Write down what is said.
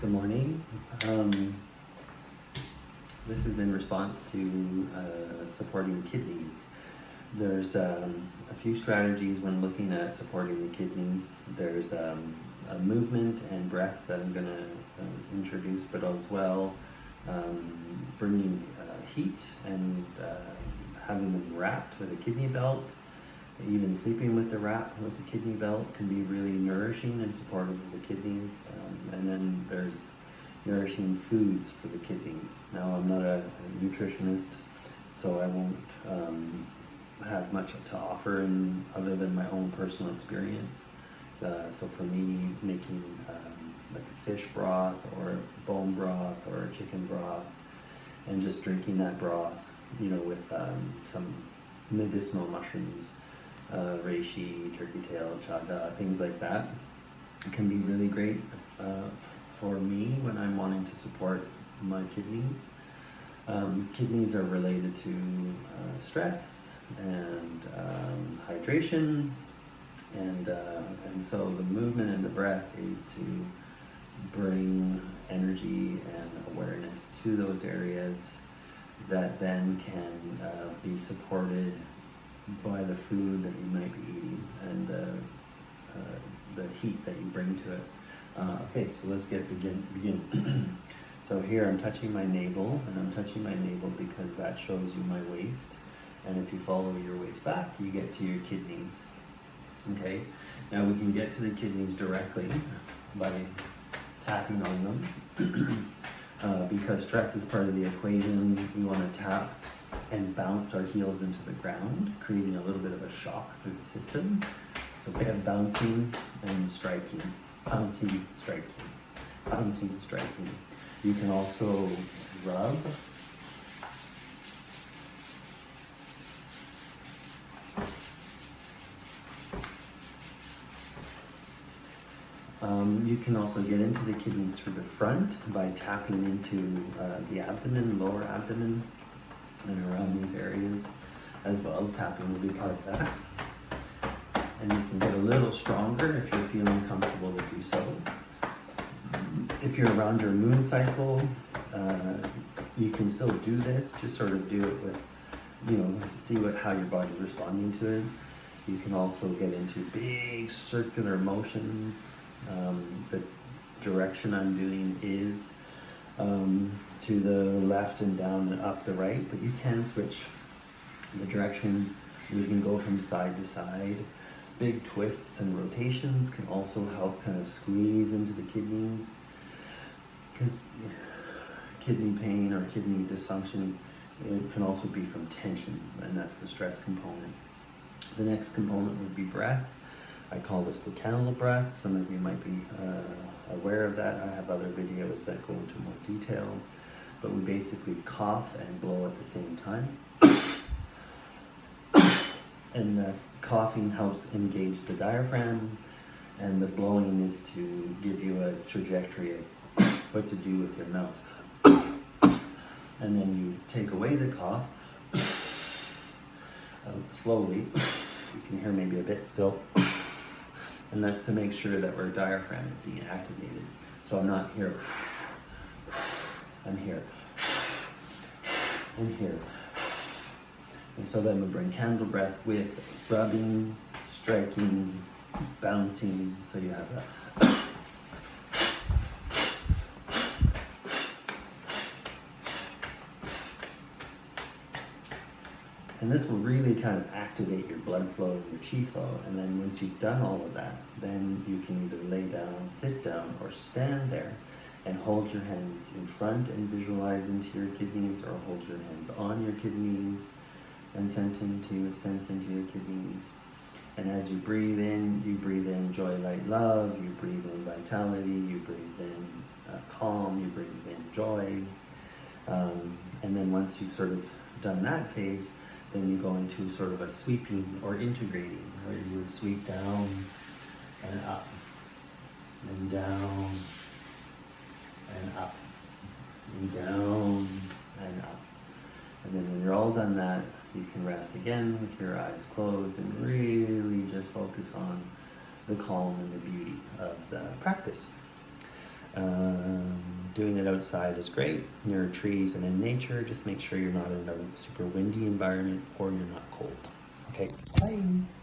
Good morning. This is in response to supporting kidneys. There's a few strategies when looking at supporting the kidneys. There's a movement and breath that I'm going to introduce, but as well bringing heat and having them wrapped with a kidney belt. Even sleeping with the wrap with the kidney belt can be really nourishing and supportive of the kidneys. And then there's nourishing foods for the kidneys. Now, I'm not a nutritionist, so I won't have much to offer other than my own personal experience. So for me, making like a fish broth or bone broth or chicken broth, and just drinking that broth, with some medicinal mushrooms, reishi, turkey tail, chaga, things like that. It can be really great for me when I'm wanting to support my kidneys. Kidneys are related to stress and hydration, and so the movement and the breath is to bring energy and awareness to those areas that then can be supported by the food that you might be eating and the heat that you bring to it. Okay, so let's begin. So here I'm touching my navel, and I'm touching my navel because that shows you my waist. And if you follow your waist back, you get to your kidneys. Okay, now we can get to the kidneys directly by tapping on them. Because stress is part of the equation, we want to tap and bounce our heels into the ground, creating a little bit of a shock through the system. So we have bouncing and striking, bouncing, striking, bouncing, striking. You can also rub. You can also get into the kidneys through the front by tapping into the abdomen, lower abdomen, and around these areas as well. Tapping will be part of that. And you can get a little stronger if you're feeling comfortable to do so. If you're around your moon cycle, you can still do this. Just sort of do it with, see how your body's responding to it. You can also get into big circular motions. The direction I'm doing is to the left and down and up the right, but you can switch the direction. You can go from side to side. Big twists and rotations can also help kind of squeeze into the kidneys, because kidney pain or kidney dysfunction, it can also be from tension, and that's the stress component. The next component would be breath. I call this the cannula breath. Some of you might be aware of that. I have other videos that go into more detail, but we basically cough and blow at the same time. And the coughing helps engage the diaphragm, and the blowing is to give you a trajectory of what to do with your mouth. And then you take away the cough slowly. You can hear maybe a bit still. And that's to make sure that our diaphragm is being activated. So I'm not here, I'm here, and here. And so then we bring candle breath with rubbing, striking, bouncing. So you have that. And this will really kind of activate your blood flow and your chi flow. And then once you've done all of that, then you can either lay down, sit down, or stand there and hold your hands in front and visualize into your kidneys, or hold your hands on your kidneys and sense into your kidneys. And as you breathe in joy, light, love. You breathe in vitality. You breathe in calm. You breathe in joy. And then once you've sort of done that phase, then you go into sort of a sweeping or integrating, where you would sweep down and up, and down and up, and down and up. And then when you're all done that, you can rest again with your eyes closed and really just focus on the calm and the beauty of the practice. Doing it outside is great, near trees and in nature. Just make sure you're not in a super windy environment or you're not cold. Okay, bye.